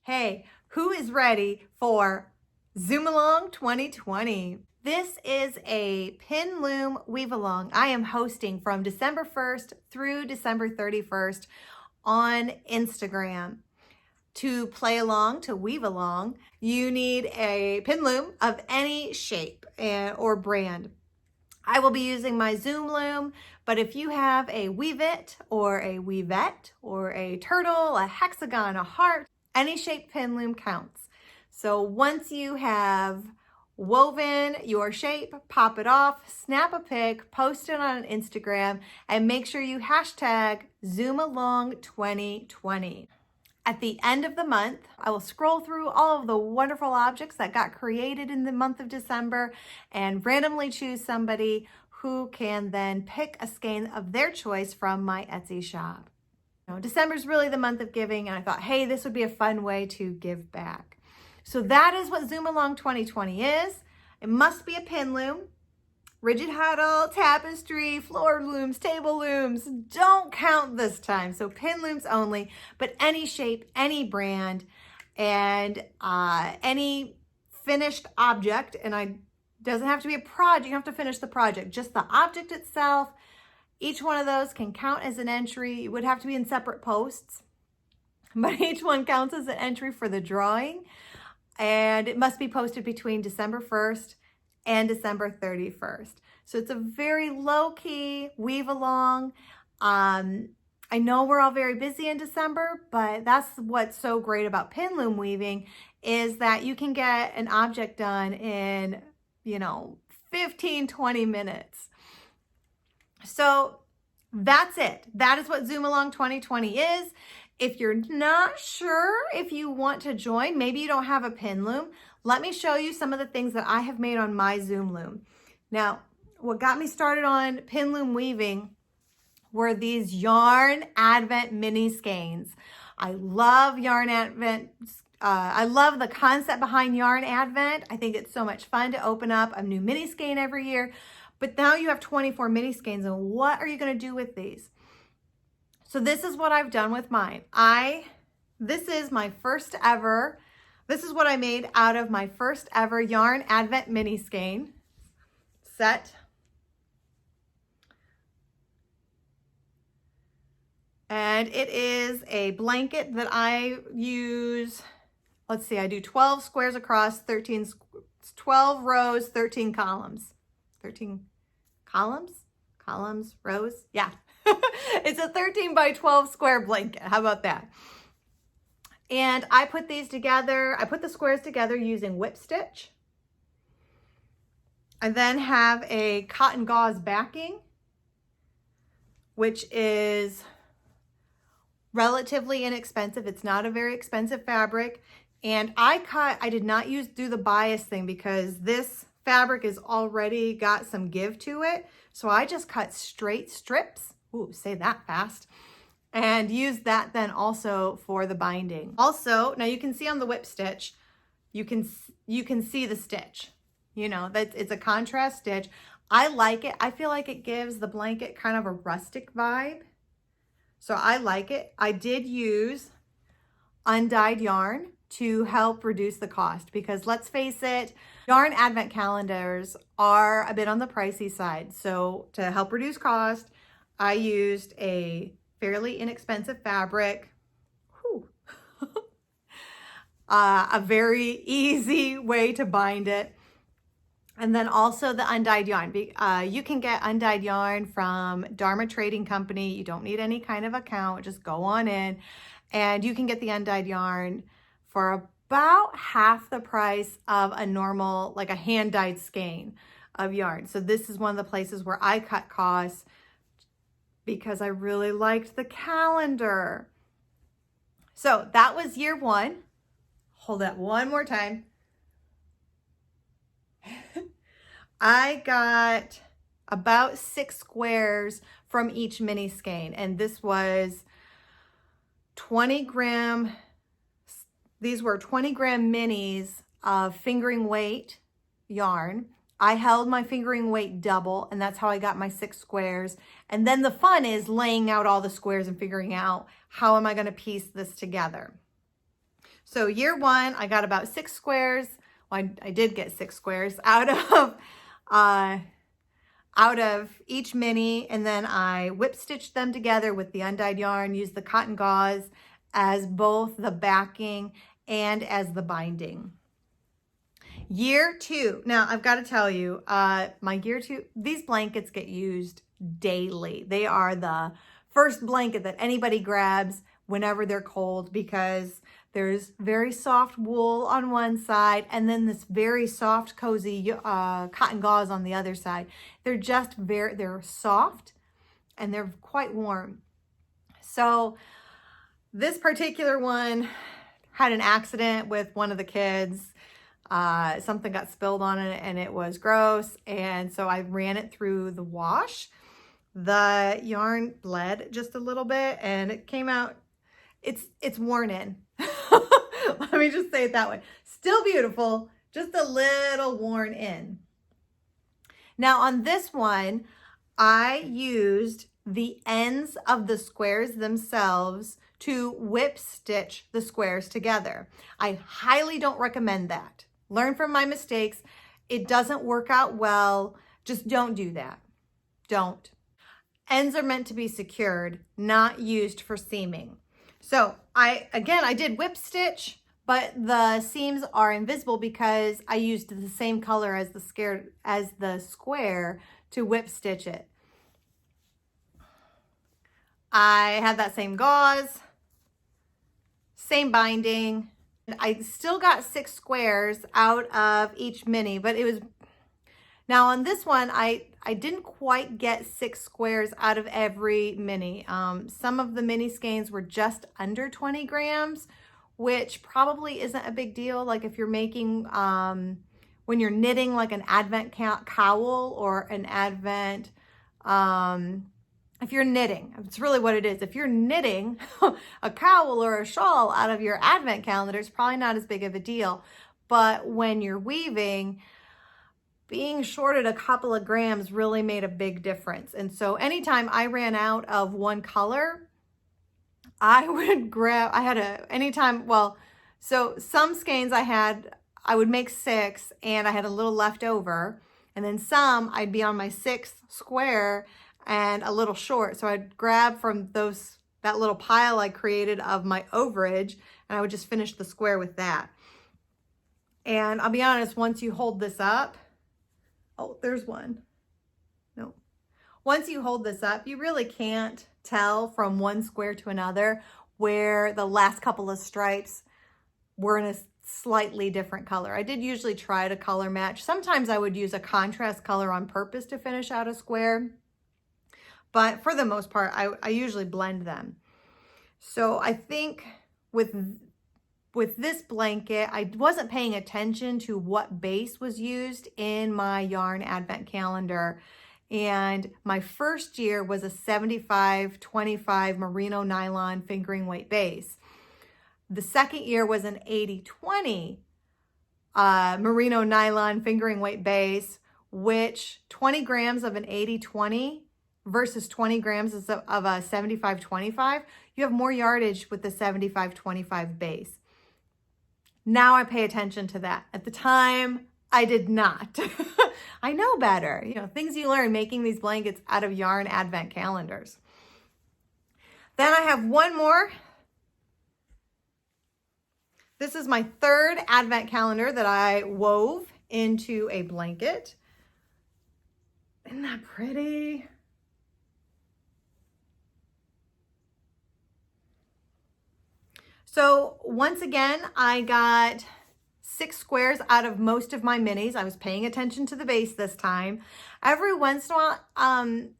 Hey, who is ready for Zoomalong2020? This is a pin loom weave along I am hosting from December 1st through December 31st on Instagram. To play along, to weave along, you need a pin loom of any shape or brand. I will be using my Zoom loom, but if you have a Weave It or a Weavette or a turtle, a hexagon, a heart, any shape pin loom counts. So once you have woven your shape, pop it off, snap a pic, post it on Instagram, and make sure you hashtag Zoomalong2020. At the end of the month, I will scroll through all of the wonderful objects that got created in the month of December and randomly choose somebody who can then pick a skein of their choice from my Etsy shop. December is really the month of giving, and I thought, hey, this would be a fun way to give back. So that is what Zoomalong2020 is. It must be a pin loom. Rigid huddle, tapestry, floor looms, table looms don't count this time. So pin looms only, but any shape, any brand, and any finished object. And it doesn't have to be a project. You don't have to finish the project, just the object itself. Each one of those can count as an entry. It would have to be in separate posts, but each one counts as an entry for the drawing. And it must be posted between December 1st and December 31st. So it's a very low-key weave along. I know we're all very busy in December, but that's what's so great about pin loom weaving is that you can get an object done in, 15, 20 minutes. So that's it. That is what Zoomalong2020 is. If you're not sure if you want to join, maybe you don't have a pin loom, let me show you some of the things that I have made on my Zoom loom. Now, what got me started on pin loom weaving were these yarn advent mini skeins. I love yarn advent. I love the concept behind yarn advent. I think it's so much fun to open up a new mini skein every year. But now you have 24 mini skeins, and what are you going to do with these? So this is what I've done with mine. This is my first ever. This is what I made out of my first ever yarn advent mini skein set. And it is a blanket that I use. Let's see, I do 12 squares across, 12 rows, 13 columns. 13 columns? Columns, rows? Yeah. It's a 13 by 12 square blanket. How about that? And I put these together. I put the squares together using whip stitch. I then have a cotton gauze backing, which is relatively inexpensive. It's not a very expensive fabric. And I did not do the bias thing because this fabric has already got some give to it. So I just cut straight strips. Ooh, say that fast. And use that then also for the binding. Also, now you can see on the whip stitch, you can see the stitch. That it's a contrast stitch. I like it. I feel like it gives the blanket kind of a rustic vibe. So I like it. I did use undyed yarn to help reduce the cost because let's face it, yarn advent calendars are a bit on the pricey side. So to help reduce cost, I used a fairly inexpensive fabric, a very easy way to bind it. And then also the undyed yarn. You can get undyed yarn from Dharma Trading Company. You don't need any kind of account, just go on in and you can get the undyed yarn for about half the price of a normal, like a hand-dyed skein of yarn. So this is one of the places where I cut costs because I really liked the calendar. So that was year one. Hold that one more time. I got about 6 squares from each mini skein, and this was 20 gram. These were 20 gram minis of fingering weight yarn. I held my fingering weight double, and that's how I got my 6 squares. And then the fun is laying out all the squares and figuring out how am I going to piece this together. So year one, I got about 6 squares. Well, I did get 6 squares out of each mini, and then I whip stitched them together with the undyed yarn, used the cotton gauze as both the backing and as the binding. Year two, now I've got to tell you, my year two, these blankets get used daily. They are the first blanket that anybody grabs whenever they're cold, because there's very soft wool on one side and then this very soft, cozy cotton gauze on the other side. They're just they're soft and they're quite warm. So this particular one had an accident with one of the kids. Something got spilled on it and it was gross. And so I ran it through the wash. The yarn bled just a little bit and it came out, it's worn in. Let me just say it that way. Still beautiful, just a little worn in. Now on this one, I used the ends of the squares themselves to whip stitch the squares together. I highly don't recommend that. Learn from my mistakes. It doesn't work out well. Just don't do that. Don't. Ends are meant to be secured, not used for seaming. So I did whip stitch, but the seams are invisible because I used the same color as the square to whip stitch it. I had that same gauze, same binding. I still got 6 squares out of each mini, but it was, now on this one, I didn't quite get 6 squares out of every mini. Some of the mini skeins were just under 20 grams, which probably isn't a big deal. Like if you're making, when you're knitting like an advent cowl or an advent, if you're knitting, it's really what it is. If you're knitting a cowl or a shawl out of your advent calendar, it's probably not as big of a deal. But when you're weaving, being shorted a couple of grams really made a big difference. And so anytime I ran out of one color, I would grab, so some skeins I would make 6 and I had a little left over. And then some I'd be on my 6th square and a little short. So I'd grab from that little pile I created of my overage and I would just finish the square with that. And I'll be honest, once you hold this up, oh, there's one. No. Once you hold this up, you really can't tell from one square to another where the last couple of stripes were in a slightly different color. I did usually try to color match. Sometimes I would use a contrast color on purpose to finish out a square. But for the most part, I usually blend them. So I think with this blanket, I wasn't paying attention to what base was used in my yarn advent calendar. And my first year was a 75-25 merino nylon fingering weight base. The second year was an 80-20 merino nylon fingering weight base, which 20 grams of an 80-20 versus 20 grams of a 75-25, you have more yardage with the 75-25 base. Now I pay attention to that. At the time, I did not. I know better. You know, things you learn making these blankets out of yarn advent calendars. Then I have one more. This is my 3rd advent calendar that I wove into a blanket. Isn't that pretty? So once again, I got 6 squares out of most of my minis. I was paying attention to the base this time. Every once in a while,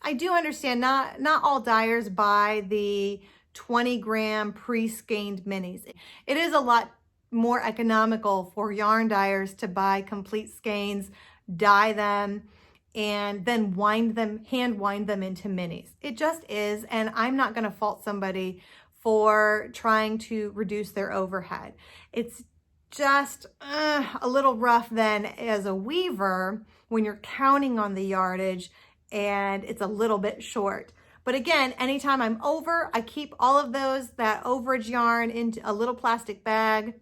I do understand not all dyers buy the 20 gram pre-skeined minis. It is a lot more economical for yarn dyers to buy complete skeins, dye them, and then hand wind them into minis. It just is, and I'm not gonna fault somebody for trying to reduce their overhead. It's just a little rough then as a weaver when you're counting on the yardage and it's a little bit short. But again, anytime I'm over, I keep all of that overage yarn into a little plastic bag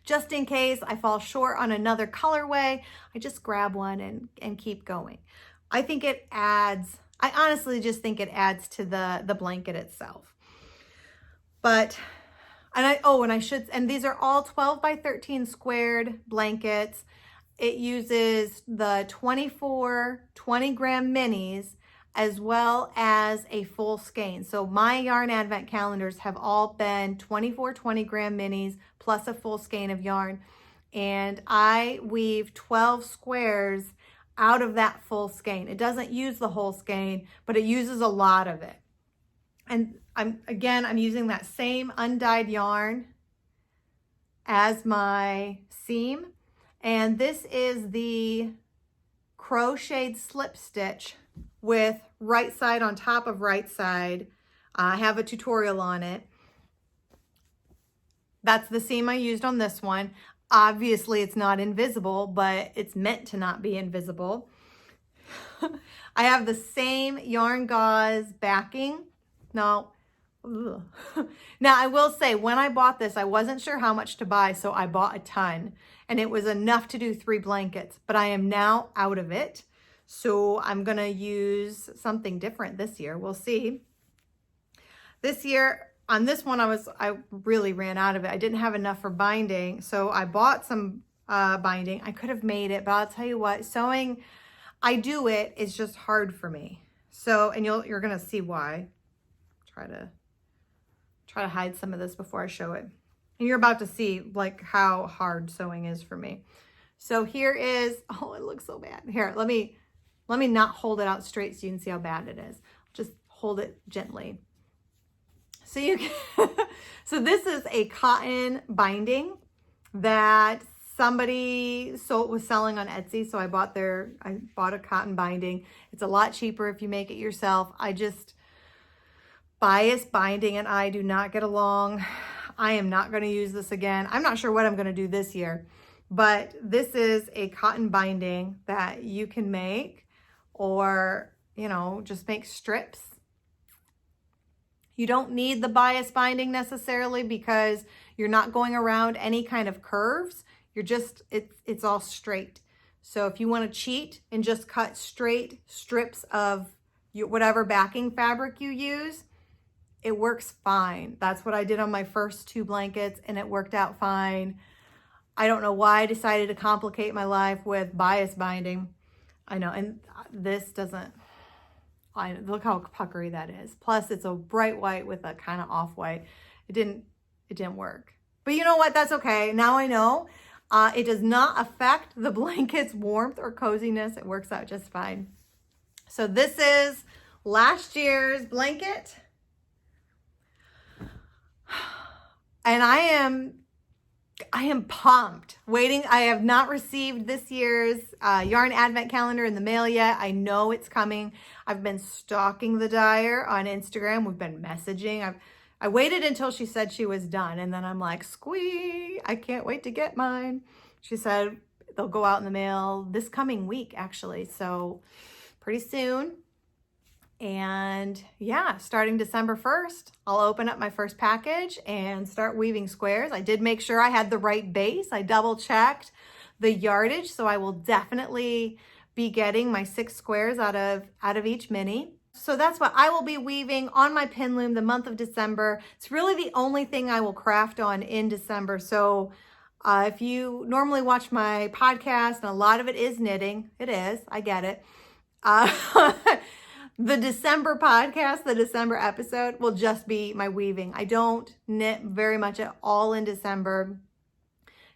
just in case I fall short on another colorway, I just grab one and keep going. I think it adds, I honestly just think it adds to the blanket itself. But, and these are all 12 by 13 squared blankets. It uses the 24 20-gram minis as well as a full skein. So my yarn advent calendars have all been 24 20-gram minis plus a full skein of yarn. And I weave 12 squares out of that full skein. It doesn't use the whole skein, but it uses a lot of it. And I'm using that same undyed yarn as my seam. And this is the crocheted slip stitch with right side on top of right side. I have a tutorial on it. That's the seam I used on this one. Obviously it's not invisible, but it's meant to not be invisible. I have the same yarn gauze backing. Now I will say, when I bought this, I wasn't sure how much to buy, so I bought a ton, and it was enough to do 3 blankets, but I am now out of it. So I'm gonna use something different this year. We'll see. This year, on this one, I really ran out of it. I didn't have enough for binding, so I bought some binding. I could have made it, but I'll tell you what, sewing, I do it, it's just hard for me. So, and you're gonna see why. Try to hide some of this before I show it. And you're about to see like how hard sewing is for me. So here is, oh, it looks so bad. Here, let me not hold it out straight so you can see how bad it is. Just hold it gently. So you can, so this is a cotton binding that somebody was selling on Etsy. So I bought a cotton binding. It's a lot cheaper if you make it yourself. Bias binding and I do not get along. I am not going to use this again. I'm not sure what I'm going to do this year, but this is a cotton binding that you can make, or, just make strips. You don't need the bias binding necessarily because you're not going around any kind of curves. It's all straight. So if you want to cheat and just cut straight strips of whatever backing fabric you use, it works fine. That's what I did on my first 2 blankets, and it worked out fine. I don't know why I decided to complicate my life with bias binding. I know, and this doesn't, look how puckery that is. Plus it's a bright white with a kind of off-white. It didn't work. But you know what? That's okay. Now I know. It does not affect the blanket's warmth or coziness. It works out just fine. So this is last year's blanket. And I am pumped. Waiting. I have not received this year's yarn advent calendar in the mail yet. I know it's coming. I've been stalking the dyer on Instagram. We've been messaging. I waited until she said she was done, and then I'm like, squee, I can't wait to get mine. She said they'll go out in the mail this coming week, actually. So pretty soon. And yeah, starting December 1st, I'll open up my first package and start weaving squares. I did make sure I had the right base. I double checked the yardage, so I will definitely be getting my 6 squares out of each mini. So that's what I will be weaving on my pin loom the month of December. It's really the only thing I will craft on in December. So if you normally watch my podcast, and a lot of it is knitting, it is, I get it. The December podcast, the December episode will just be my weaving. I don't knit very much at all in December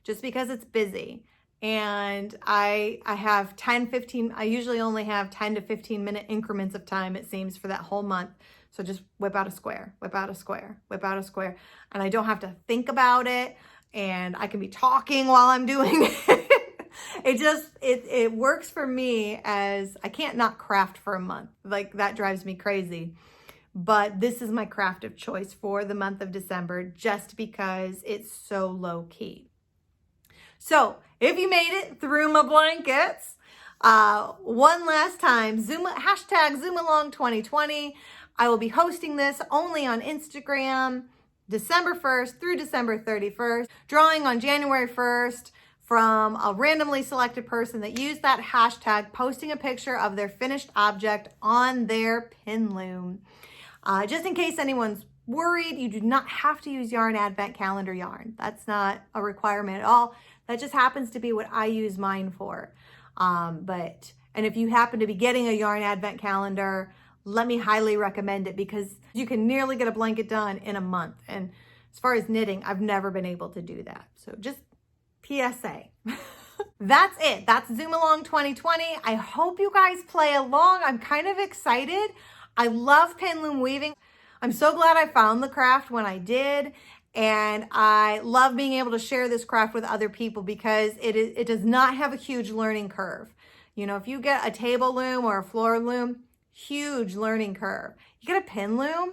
just because it's busy. And I have 15, I usually only have 10 to 15 minute increments of time, it seems, for that whole month. So just whip out a square, whip out a square, whip out a square. And I don't have to think about it. And I can be talking while I'm doing it. It works for me, as I can't not craft for a month. Like, that drives me crazy. But this is my craft of choice for the month of December, just because it's so low key. So if you made it through my blankets, one last time, hashtag Zoomalong2020. I will be hosting this only on Instagram December 1st through December 31st, drawing on January 1st from a randomly selected person that used that hashtag, posting a picture of their finished object on their pin loom. Just in case anyone's worried, you do not have to use Yarn Advent Calendar yarn. That's not a requirement at all. That just happens to be what I use mine for. And if you happen to be getting a Yarn Advent Calendar, let me highly recommend it because you can nearly get a blanket done in a month. And as far as knitting, I've never been able to do that. So just PSA. That's it. That's Zoomalong2020. I hope you guys play along. I'm kind of excited. I love pin loom weaving. I'm so glad I found the craft when I did. And I love being able to share this craft with other people because it does not have a huge learning curve. You know, if you get a table loom or a floor loom, huge learning curve. You get a pin loom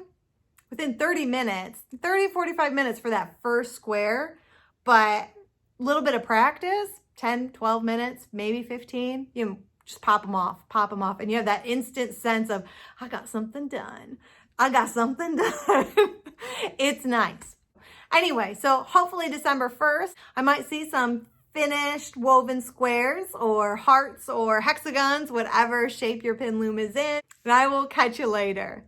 within 30 minutes, 45 minutes for that first square, but a little bit of practice, 10, 12 minutes, maybe 15, you know, just pop them off. And you have that instant sense of, I got something done. I got something done. It's nice. Anyway, so hopefully December 1st, I might see some finished woven squares or hearts or hexagons, whatever shape your pin loom is in. And I will catch you later.